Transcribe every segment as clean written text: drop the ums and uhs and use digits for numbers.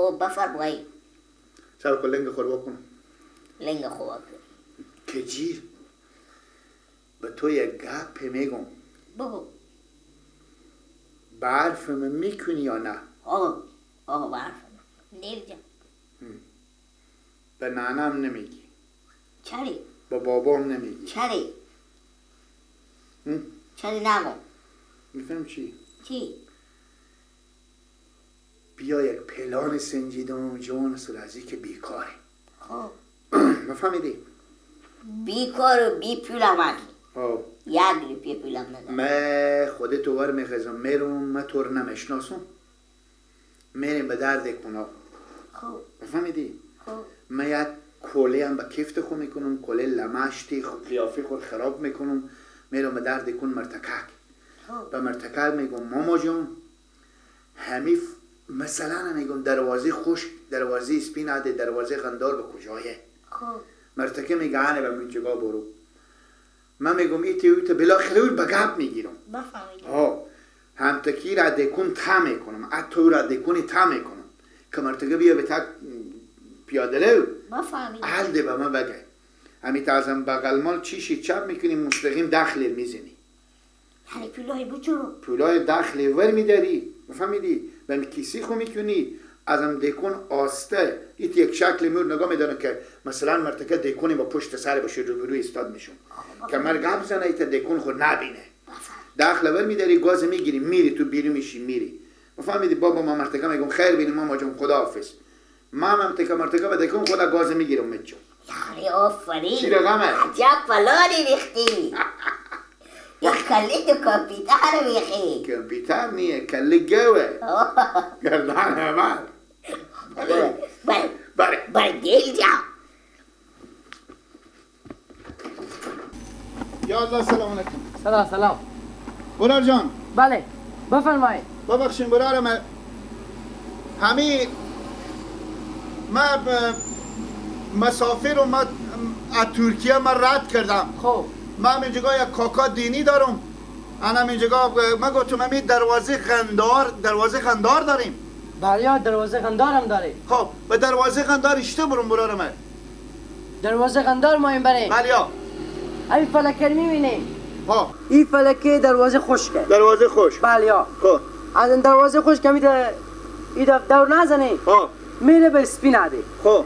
خب بفرمایید. سر کن لنگ خور بکن. لنگ خوب که جیر به تو یک گپ میگم، بگو. برفم میکنی یا نه؟ آقا برفم نیرجم. به نانم نمیگی؟ چری؟ با بابام نمیگی؟ چری؟ چری نگم. میفهم چی؟ چی؟ بیا یک پلان سنجیدم جوان سرازی که بیکاره. خب نفهمیدی؟ بیکار و بی پولم هکی. خب یک روپیه پولم ندارم. من خودتو ور میخزم میرم، من تو رو نمیشناسم، میریم به درد کنا. خب نفهمیدی؟ خب من یک کوله هم به کفت خو میکنم، کوله لمشتی قیافه خود خراب میکنم، میرم به درد کن مرتکک. خب به مرتکک میگم ماما جون مثلا میگم دروازه خشک، دروازه اسپین عده، دروازه غندار به کجایه؟ خب مرتکه میگه آنه به منجگاه برو. من میگم ایتی بالاخره او به گپ میگیرم. بفهمیدم. همتکی را دکون تا میکنم، اتو را دکونی تا میکنم که مرتکه بیا به تک پیاده رو بفهمیدم. حل به من بگه همی تازم بغل مال چیشی چپ میکنی مستقیم داخل میزنی. یعنی پولای بچو؟ پولای داخل ور میداری، فهمیدی؟ به کیسی خو میکنی ازم دکون آسته ایت یک شکل میور نگاه میدانه که مثلا مرتکه دکونی با پشت سر باشه روبروی استاد میشون که مرگم زنه ایت دکون خود نبینه. داخل ور میداری گاز میگیری میری تو بیرون میشی میری. فهمیدی؟ بابا ما مرتکه میگم خیر بینیم ماما جون خداحافظ. ما مرتکه به دکون خدا گاز میگیرم میچو. یعنی آفرین. چی رقمه؟ عجب پلانی ریختی. یا کلی تو کامپیوتر ریختی. کامپیوتر نیه کلی گوه گردن همه. بره گیل جا. یا الله سلام علیکم. سلام. برار جان. بله بفرمایید. ببخشین برار من مسافر و از ترکیه من رد کردم. خب من اینجا یک کاکا دینی دارم. انا اینجا من گفتم همین دروازه غندار داریم. بله دروازه غندار هم داره. خب به دروازه غندار اشته برم برار من. دروازه غندار ما این بریم. بله یا این فلکه میبینی؟ ها این فلکه دروازه خشکه. دروازه خوش. بله یا خب از این دروازه خشک این دور نزنی ها میره به اسپین عده. خب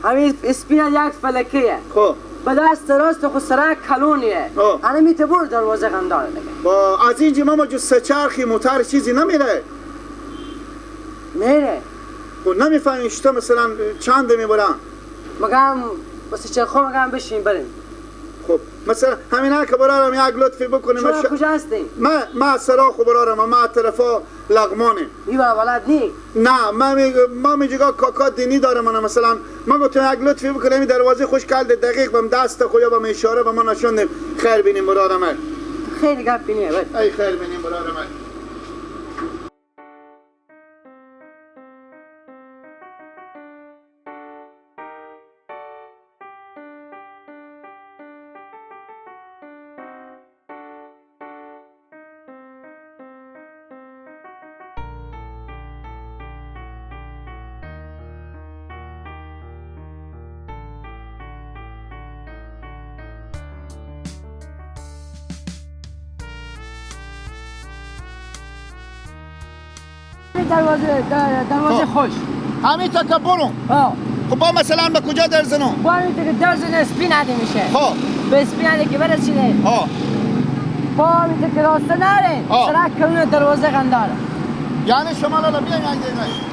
همین اسپین یک فلکه. خب به دست راست خود سرک کلونیه. انا میته بر دروازه غندار دیگه. با از اینجا ماما جو سه چرخی موتر چیزی نمیره. میره. خب نمیفهمی اشتا مثلا چند میبرن؟ مگم واسه چرخو مگم بشین بریم. خب مثلا همین که برارم یک لطفی بکنیم. شما کجا هستین؟ ما سراخو برارم ما طرفا لغمانه. ایوه ولد نی؟ نه ما میجگا کاکا دینی دارم. من مثلا ما گفتم یک لطفی بکنیم دروازه خوش کرده دقیق بم دست خویا بم اشاره به ما نشوندیم. خیر بینیم برارم. خیلی گپ بینیه بله. ای خیر بینیم برارم. دروازه خوش. همین تا که برم. خب با مثلا به کجا درزنم؟ با همین تا که درزن اسپین عده میشه. خب به اسپین عده که برسیده. با همین تا که راسته نره سرک کنون دروازه غنداره. یعنی شما لالا بیاین یک دیگه.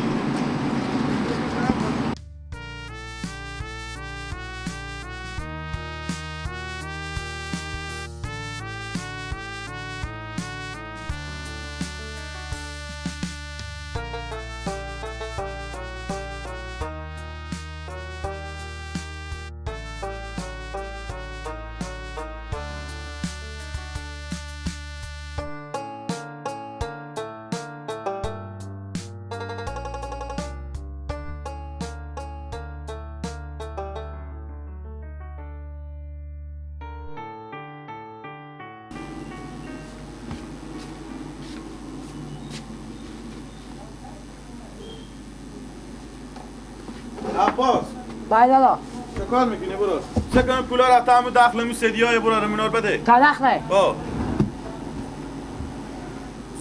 عباس باید دادا چه کار میکنی برو؟ چه کنم پولا را تامو داخل می سدیای برو رو منار بده تا دخله با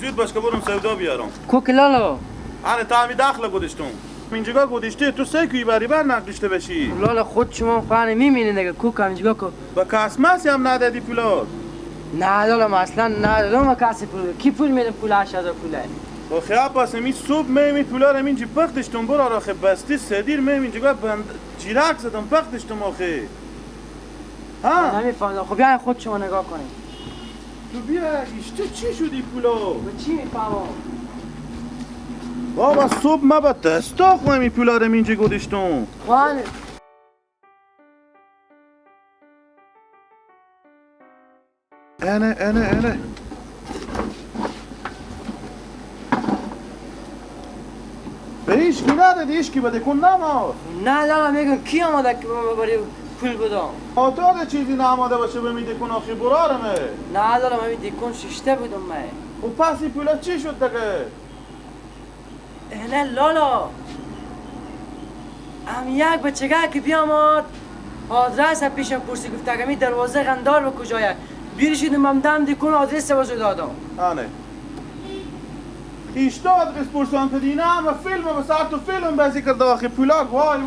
زود باش که برم سودا بیارم کوکلالو آنه تامی داخل گذاشتم اینجا گذاشته تو سه کوی بری بر نقدشته بشی لالا خود شما خانه میبینید دیگه کوکم اینجا کو با کاسماسی هم ندادی پولا نه لالا ما اصلا ندادم کسی پول کی پول میده پول 8000 پوله با خیاب باس می صبح می پولا رو اینجا پختشتم برو را خب بستی سدیر می اینجا بند جیرک زدم پختشتم آخه ها نمیفهمم خب بیاین خود شما نگاه کنید تو بیا تو چی شدی پولا به چی میفهمم بابا صبح ما با دستا خواه می پولا رو اینجا گذاشتم خانه انا به ایشکی ندادی ایشکی بده کن نما نه لالا میگم کی آمده که من برای پول بدم آتاد چیزی ناماده باشه بمیده کن آخی برارمه نه لالا من دیکن ششته بودم من و پس این پولا چی شد دقیقه نه لالا هم یک بچگه که بیامد آدرس پیشم پرسی گفته که می دروازه غندار به کجایه بیری شدیم هم دم دیکن آدرس بازو دادم آنه ایشتا آدرس پرسان کدی نه اما فیلم و ساعت تو فیلم بازی کرده آخی پولا وای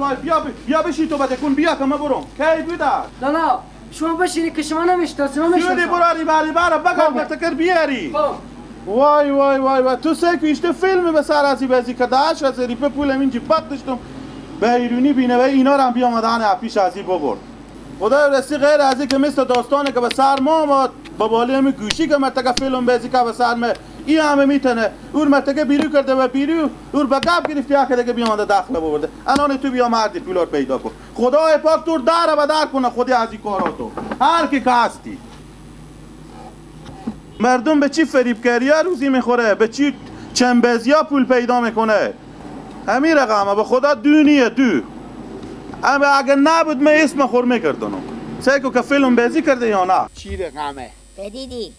بیا بشی تو بده کن بیا که ما برم کی بیدار لالا شما بشینی که شما نمیشتاسی من میشتاسم شدی براری باری بگم بتکر بیاری خب وای تو سه که ایشته فیلم به سر ازی بازی کرده 8000 روپیه پولم اینجی پاک داشتم به ایرونی بینه و اینا رو هم بیامدن اپیش ازی ببرد خدا رسی غیر ازی که مثل داستانه که به سر ما آمد با بالی همه گوشی که مرتگه فیلم بازی که به سر ما این همه میتونه اون مرتگه بیرو کرده و بیرو اون به گب گرفتی که دیگه بیامده داخله ببرده الان تو بیا مردی پولار پیدا کن خدای پاک تو در و در کنه خودی از این کارا تو هر کی که هستی مردم به چی فریب کریه روزی میخوره به چی چنبزیا پول پیدا میکنه همین رقمه به خدا دونیه دو اما اگر نبود من اسم خور میکردنم سیکو که فیلم بازی کرده یا نه چی رقمه بدیدی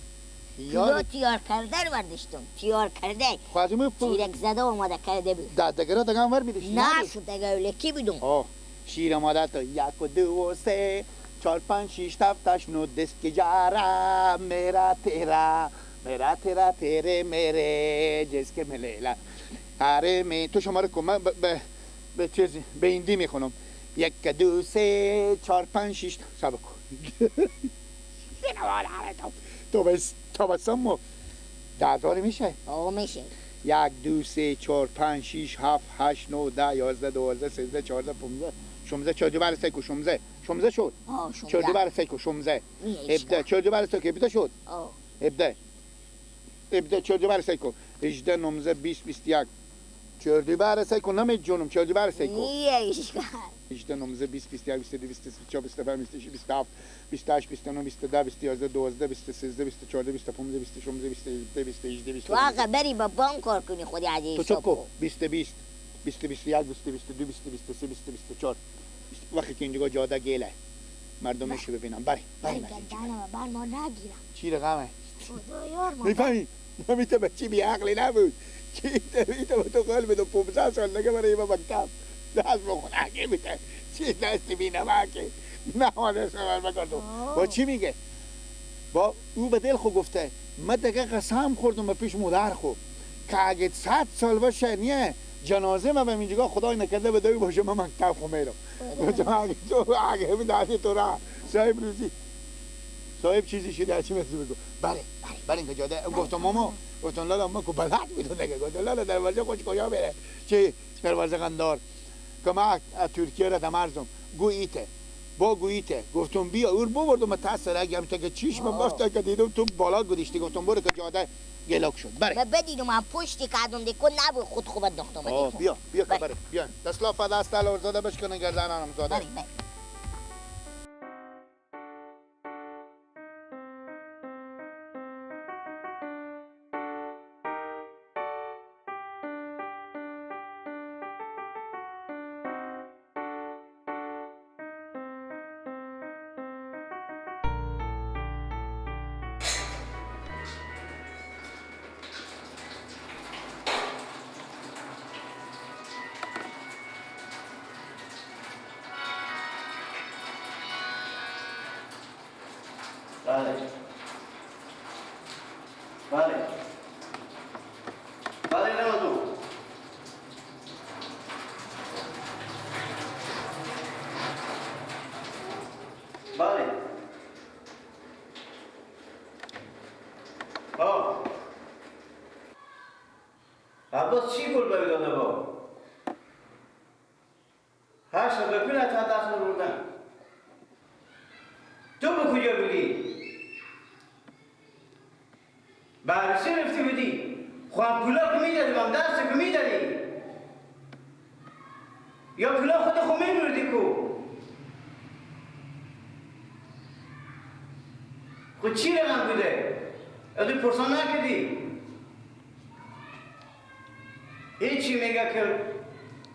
یار پولو تیار کرده رو برداشتم تیار کرده خواهدیم چیرک زده اومده کرده بود دادگرا دگم ور بیدش نه شده گوله کی بدون آه شیر مادر تو یک و دو و سه 4 5 6 7 8 9 10 11 میرا تیرا تیره میره جس که ملیلا آره می تو شما رو کن من به چیزی به ایندی میخونم 1 2 3 4 5 6 سب کن تو بسم دادواری میشه آه میشه 1 2 3 4 5 6 7 8 9 10 11 12 13 14 15 16 14 بر سیکو 16 شد آه 14 بر سیکو 16 ابدا 14 بر سیکو ابدا شد آه ابدا 14 بر سیکو 18 19 20 21 14 بر سیکو نمی جونم 14 بر سیکو نیه اشکال 18 19 20 21 22 23 24 25 26 27 28 29 30 11 12 13 24 25 26 27 28 تو آقا بری با بانک کار کنی خودی عزیز تو چکو 20 20 20 21 22 23 24 وقتی که اینجا جاده گله مردم میشه ببینم بری گردنم بر ما نگیرم چی رقمه خدایار ما میفهمی نمیته بچی بی عقلی نبود چی تو تو قلب دو 15 سال نگه برای ما مکتب دست بخون اگه میته چی دستی بی نمکه نماده سوال بکردم با چی میگه با او به دل خو گفته من دیگه قسم خوردم به پیش مادر خو که اگه 100 سال باشه نیه جنازه من به اینجا خدای نکرده به دوی باشه من مکتب خو میرم اگه همین دستی تو را صاحب روزی صاحب چیزی شده چی مثل بگو بله اینکه جاده گفتم ماما گفتم لالا ما که بلد میدون نگه گفتم لالا دروازه خوش کجا بره چی دروازه قندار که من ترکیه را دمرزم گوییته با گوییته گفتم بیا اون ببردم تاثیر اگه تا که چشمم بافته که دیدم تو بالا گذاشتی گفتم برو که جاده گلاک شد بره بدیدم من پشتی کردم دیکن نبود خود خوبت دختم بیا که بره بیا دست فدا است لور زاده بشکنه گردنم زاده بری بله بله بله نمازو بله عباس چی گل باید داده با؟ هشت بپیل تا دست بردن تو به کجا بودی؟ بررسی رفتی بودی؟ خواه پولا که میدادی بام دست که میدادی؟ یا پولا خود خود میمردی کو؟ خود چی رقم بوده؟ ادو پرسان نکردی؟ هیچی میگه که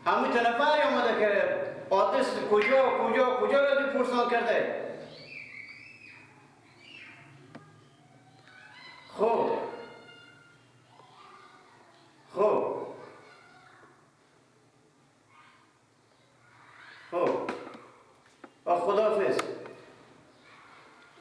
همون تنفری آمده که آدرس کجا رو ادو پرسان کرده؟ خب خداحافظ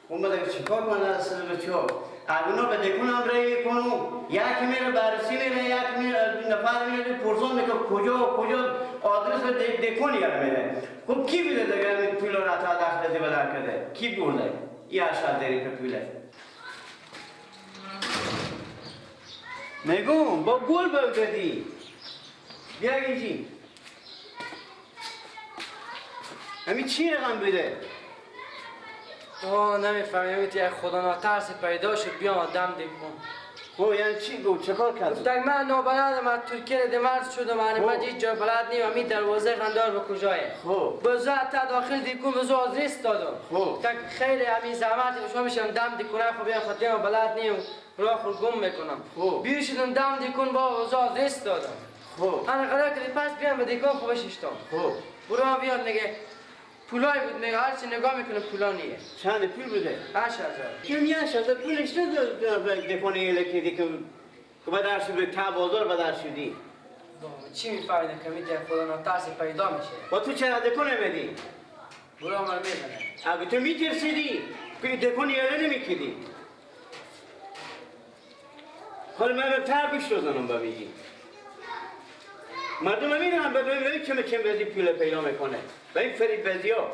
اومده که چیکار کنه از بچه‌ها اگونا به دکونم رای میکنم یکی میره بررسی میره یکی میره نفر میره پرسان میکنه کجا آدرس به دکون یاره میره خب کی بیده دیگه پولا را تا دست بدر کرده کی برده یه اشار داری که پوله میگم با گل بگردی بیا اینجی همین چی رقم بوده نمیفهمم یک خدا ناترس پیدا شد بیام آدم دیکن خب یعنی چی گفت چه کار کرد؟ گفتم من نابلدم از ترکیه دمرز شدم من هیچ جا بلد نیم همین دروازه قندار به کجایه خب بزو تا داخل دیکن بزو آدرس دادم خب tak خیلی همین زحمت شما میشم دم دیکنم خب بیام خاطرم بلد نیم راه خود گم میکنم خب بیرون شدم دم دیکن با بزو آدرس دادم خب انا قرار کردی پس بیام به دیکن خوبش اشتم خب برو هم بیاد نگه پولای بود نگاه هرچی نگاه میکنه پولا نیه چند پول بوده؟ 8000 کم یه 8000 پولش نداره دکونه ایله که دیگه که بدر شدی تا بازار بدر شدی بابا چی میفهمیدم که میگه خدا ناترس پیدا میشه با تو چرا دکونه بدی؟ برو عمر میزنه اگه تو میترسیدی که دکونه ایله نمیکدی حالا من بهتر پیش روزنم ببینی مردم میرن ببینید چه بازی پول پیدا میکنه و این فرید بازی ها